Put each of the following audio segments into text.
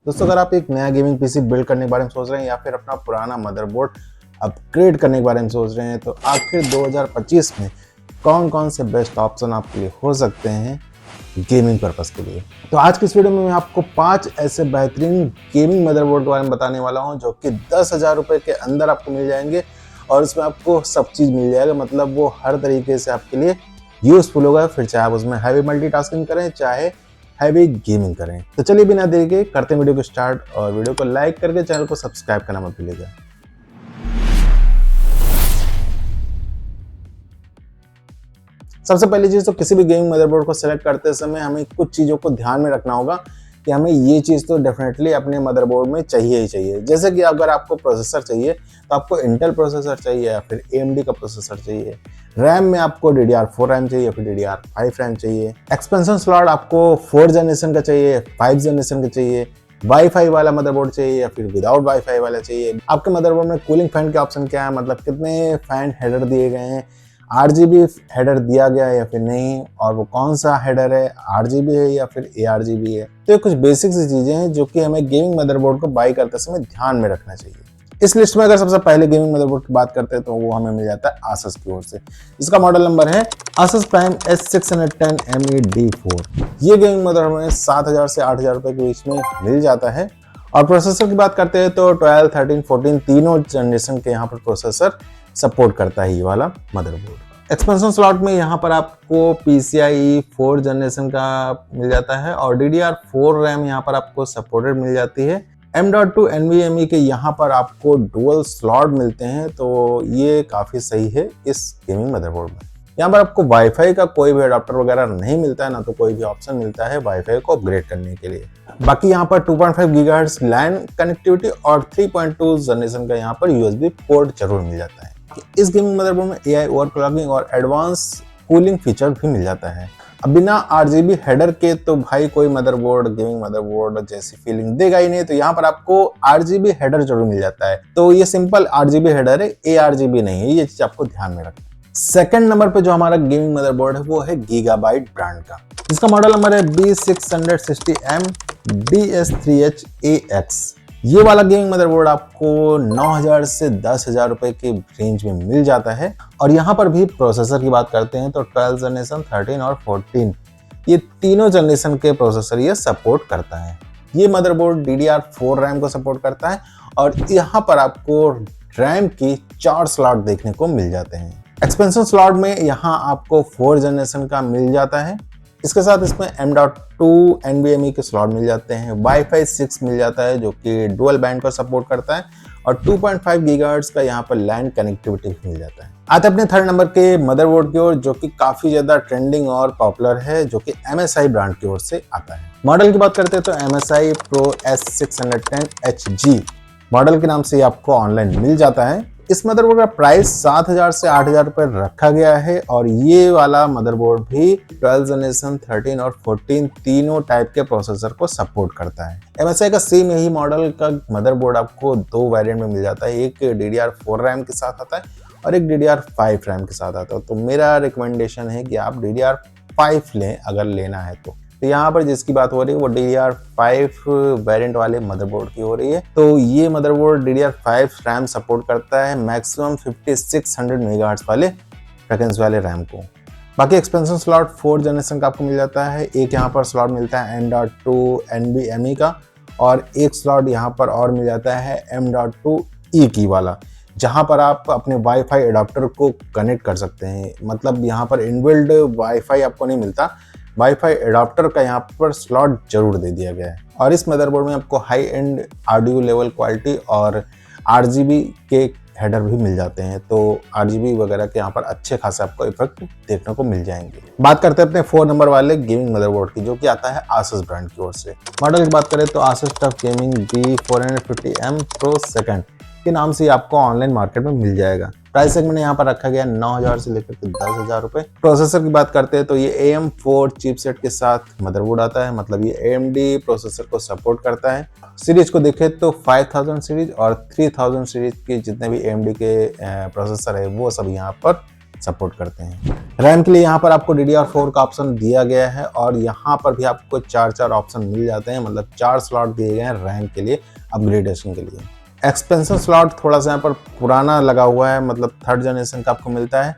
दोस्तों अगर आप एक नया गेमिंग पीसी बिल्ड करने के बारे में सोच रहे हैं या फिर अपना पुराना मदरबोर्ड अपग्रेड करने के बारे में सोच रहे हैं तो आखिर 2025 में कौन कौन से बेस्ट ऑप्शन आपके लिए हो सकते हैं गेमिंग पर्पस के लिए। तो आज की इस वीडियो में मैं आपको 5 ऐसे बेहतरीन गेमिंग मदरबोर्ड के बारे में बताने वाला हूं जो कि 10,000 रुपये के अंदर आपको मिल जाएंगे और इसमें आपको सब चीज़ मिल जाएगा। मतलब वो हर तरीके से आपके लिए यूजफुल होगा, फिर चाहे आप उसमें हैवी मल्टीटास्किंग करें चाहे हैवी गेमिंग करें। तो चलिए बिना देरी के करते हैं वीडियो को स्टार्ट और वीडियो को लाइक करके चैनल को सब्सक्राइब करना मत भूलिएगा। सबसे पहली चीज तो किसी भी गेमिंग मदरबोर्ड को सिलेक्ट करते समय हमें कुछ चीजों को ध्यान में रखना होगा कि हमें ये चीज तो डेफिनेटली अपने मदरबोर्ड में चाहिए ही चाहिए। जैसे कि अगर आपको प्रोसेसर चाहिए तो आपको इंटेल प्रोसेसर चाहिए या फिर AMD का प्रोसेसर चाहिए। रैम में आपको DDR4 रैम चाहिए या फिर DDR5 रैम चाहिए। एक्सपेंशन स्लॉट आपको 4 जनरेशन का चाहिए, 5 जनरेशन का चाहिए। वाईफाई वाला मदरबोर्ड चाहिए या फिर विदाउट वाईफाई वाला चाहिए। आपके मदरबोर्ड में कूलिंग फैन के ऑप्शन क्या है, मतलब कितने फैन हेडर दिए गए हैं, RGB हेडर दिया गया है या फिर नहीं, और वो कौन सा हेडर है, RGB है या फिर ARGB है। तो ये कुछ बेसिक सी चीजें हैं जो कि हमें गेमिंग मदरबोर्ड को बाई करते समय ध्यान में रखना चाहिए। इस लिस्ट में अगर सबसे पहले गेमिंग मदरबोर्ड की बात करते हैं तो वो हमें मिल जाता है Asus की ओर से। इसका मॉडल नंबर है Asus Prime S610ME-D4। ये गेमिंग मदरबोर्ड में 7,000 से 8,000 रुपए के बीच में मिल जाता है। और प्रोसेसर की बात करते हैं तो 12, 13, 14 तीनों जनरेशन के यहाँ पर प्रोसेसर सपोर्ट करता है ये वाला मदरबोर्ड। एक्सपेंशन स्लॉट में यहाँ पर आपको PCIe 4 जनरेशन का मिल जाता है और DDR4 रैम यहाँ पर आपको सपोर्टेड मिल जाती है। M.2 NVMe के यहाँ पर आपको डुअल स्लॉट मिलते हैं, तो ये काफ़ी सही है इस गेमिंग मदरबोर्ड में। यहाँ पर आपको वाईफाई का कोई भी अडाप्टर वगैरह नहीं मिलता है, ना तो कोई भी ऑप्शन मिलता है वाईफाई को अपग्रेड करने के लिए। बाकी यहाँ पर 2.5 गीगाहर्ट्ज लैन कनेक्टिविटी और 3.2 जनरेशन का यहाँ पर USB पोर्ट जरूर मिल जाता है। इस गेमिंग मदरबोर्ड में AI ओवरक्लॉकिंग और एडवांस कूलिंग फीचर भी मिल जाता है। अब बिना RGB हेडर के तो भाई कोई मदरबोर्ड गेमिंग मदरबोर्ड जैसी फीलिंग देगा ही नहीं, तो यहाँ पर आपको RGB हेडर जरूर मिल जाता है। तो ये सिंपल RGB हेडर है, ARGB नहीं है, ये चीज आपको ध्यान में रखना। सेकंड नंबर पे जो हमारा गेमिंग मदरबोर्ड है वो है गीगाबाइट ब्रांड का। इसका मॉडल नंबर है B660M DS3HAX। ये वाला गेमिंग मदरबोर्ड आपको 9,000 से 10,000 रुपए के रेंज में मिल जाता है। और यहाँ पर भी प्रोसेसर की बात करते हैं तो 12 जनरेशन, 13 और 14 ये तीनों जनरेशन के प्रोसेसर ये सपोर्ट करता है। ये मदरबोर्ड DDR4 रैम को सपोर्ट करता है और यहाँ पर आपको रैम की 4 स्लॉट देखने को मिल जाते हैं। एक्सपेंशन स्लॉट में यहाँ आपको 4 जनरेशन का मिल जाता है। इसके साथ इसमें M.2 NVMe के स्लॉट मिल जाते हैं। वाईफाई 6 मिल जाता है जो कि डुअल बैंड को सपोर्ट करता है और 2.5 गीगाहर्ट्ज का यहाँ पर लैन कनेक्टिविटी मिल जाता है। आते अपने थर्ड नंबर के मदरबोर्ड की ओर जो कि काफी ज्यादा ट्रेंडिंग और पॉपुलर है, जो कि MSI ब्रांड की ओर से आता है। मॉडल की बात करते हैं तो MSI Pro S610HG मॉडल के नाम से आपको ऑनलाइन मिल जाता है। इस मदरबोर्ड का प्राइस 7,000 से 8,000 रुपए रखा गया है और ये वाला मदरबोर्ड भी 12 जनरेशन, 13 और 14 तीनों टाइप के प्रोसेसर को सपोर्ट करता है। MSI का सेम यही मॉडल का मदरबोर्ड आपको 2 वेरिएंट में मिल जाता है, एक DDR4 रैम के साथ आता है और एक DDR5 रैम के साथ आता है। तो मेरा रिकमेंडेशन है कि आप DDR5 लें अगर लेना है तो। यहाँ पर जिसकी बात हो रही है वो DDR5 वेरिएंट वाले मदरबोर्ड की हो रही है। तो ये मदरबोर्ड DDR5 रैम सपोर्ट करता है मैक्सिमम 5600 मेगाहर्ट्ज वाले फ्रिक्वेंसी वाले रैम को। बाकी एक्सपेंशन स्लॉट 4 जनरेशन का आपको मिल जाता है। एक यहाँ पर स्लॉट मिलता है M.2 NVMe का और एक स्लॉट यहाँ पर और मिल जाता है M.2 E की वाला, जहाँ पर आप अपने वाईफाई अडाप्टर को कनेक्ट कर सकते हैं। मतलब यहाँ पर इनबिल्ड वाईफाई आपको नहीं मिलता, वाईफाई अडाप्टर का यहाँ पर स्लॉट जरूर दे दिया गया है। और इस मदरबोर्ड में आपको high and audio level quality और RGB के हेडर भी मिल जाते हैं, तो RGB वगैरह के यहाँ पर अच्छे खासे आपको इफेक्ट देखने को मिल जाएंगे। बात करते हैं अपने 4 नंबर वाले गेमिंग मदरबोर्ड की जो कि आता है Asus ब्रांड की ओर से। मॉडल की बात करें तो Asus TUF Gaming B450M Pro Second के नाम से आपको ऑनलाइन मार्केट में मिल जाएगा। प्राइस सेगमेंट यहाँ पर रखा गया 9,000 से लेकर के 10,000 रुपए। प्रोसेसर की बात करते हैं तो ये AM4 चिपसेट के साथ मदरबोर्ड आता है, मतलब ये AMD प्रोसेसर को सपोर्ट करता है। सीरीज को देखें तो 5000 सीरीज और 3000 सीरीज के जितने भी AMD के प्रोसेसर है वो सब यहाँ पर सपोर्ट करते हैं। रैम के लिए यहाँ पर आपको DDR4 का ऑप्शन दिया गया है और यहाँ पर भी आपको 4 ऑप्शन मिल जाते हैं, मतलब 4 स्लॉट दिए गए हैं रैम के लिए अपग्रेडेशन के लिए। एक्सपेंशन स्लॉट थोड़ा सा यहाँ पर पुराना लगा हुआ है, मतलब 3rd जनरेशन का आपको मिलता है।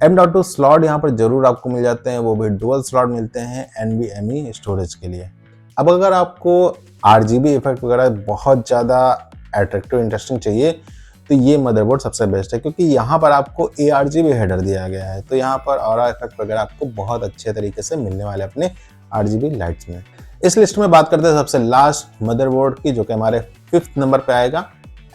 M.2 स्लॉट यहाँ पर जरूर आपको मिल जाते हैं, वो भी डुअल स्लॉट मिलते हैं NVMe स्टोरेज के लिए। अब अगर आपको RGB इफेक्ट वगैरह बहुत ज़्यादा अट्रैक्टिव इंटरेस्टिंग चाहिए तो ये मदरबोर्ड सबसे बेस्ट है, क्योंकि यहाँ पर आपको ARGB हेडर दिया गया है, तो यहाँ पर ऑरा इफेक्ट वगैरह आपको बहुत अच्छे तरीके से मिलने वाले अपने RGB लाइट्स में। इस लिस्ट में बात करते हैं सबसे लास्ट मदरबोर्ड की, जो कि हमारे 5th नंबर पे आएगा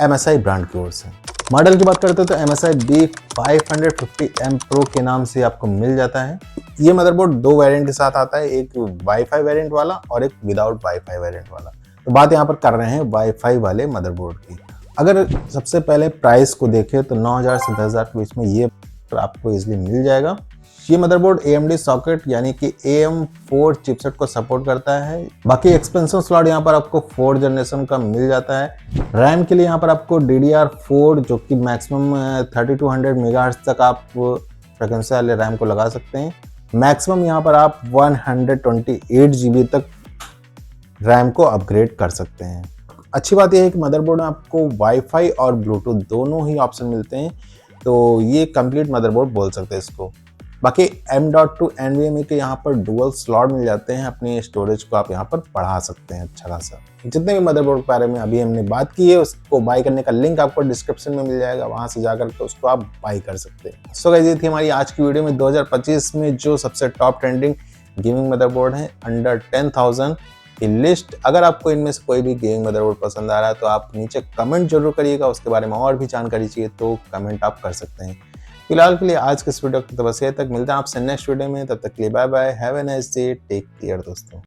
MSI ब्रांड की ओर से। मॉडल की बात करते हैं तो MSI B550M Pro के नाम से आपको मिल जाता है। ये मदरबोर्ड 2 वेरिएंट के साथ आता है, एक वाईफाई वेरिएंट वाला और एक विदाउट वाईफाई वेरिएंट वाला। तो बात यहाँ पर कर रहे हैं वाईफाई वाले मदरबोर्ड की। अगर सबसे पहले प्राइस को देखें तो 9000 से 10000 के बीच में ये आपको इजीली मिल जाएगा। ये मदरबोर्ड AMD सॉकेट यानी कि AM4 चिपसेट को सपोर्ट करता है। बाकी एक्सपेंशन स्लॉट यहाँ पर आपको 4 जनरेशन का मिल जाता है। रैम के लिए यहाँ पर आपको DDR4 जो कि मैक्सिमम 3200 मेगाहर्ट्ज तक आप फ्रिक्वेंसी वाले रैम को लगा सकते हैं। मैक्सिमम यहाँ पर आप 128 GB तक रैम को अपग्रेड कर सकते हैं। अच्छी बात यह है कि मदरबोर्ड में आपको वाईफाई और ब्लूटूथ दोनों ही ऑप्शन मिलते हैं, तो ये कंप्लीट मदरबोर्ड बोल सकते हैं इसको। बाकी M.2 NVMe के यहाँ पर डुअल स्लॉट मिल जाते हैं, अपनी स्टोरेज को आप यहाँ पर बढ़ा सकते हैं अच्छा खासा। जितने भी मदरबोर्ड के बारे में अभी हमने बात की है उसको बाय करने का लिंक आपको डिस्क्रिप्शन में मिल जाएगा, वहां से जाकर के उसको आप बाय कर सकते हैं। सो गाइस, ये थी हमारी आज की वीडियो में 2025 में जो सबसे टॉप ट्रेंडिंग गेमिंग मदरबोर्ड है अंडर 10,000 की लिस्ट। अगर आपको इनमें से कोई भी गेमिंग मदरबोर्ड पसंद आ रहा है तो आप नीचे कमेंट जरूर करिएगा, उसके बारे में और भी जानकारी चाहिए तो कमेंट आप कर सकते हैं। फिलहाल के लिए आज के इस वीडियो को तो बस यहीं तक, मिलते हैं आपसे नेक्स्ट वीडियो में, तब तक के लिए bye bye, have a nice day, take care दोस्तों।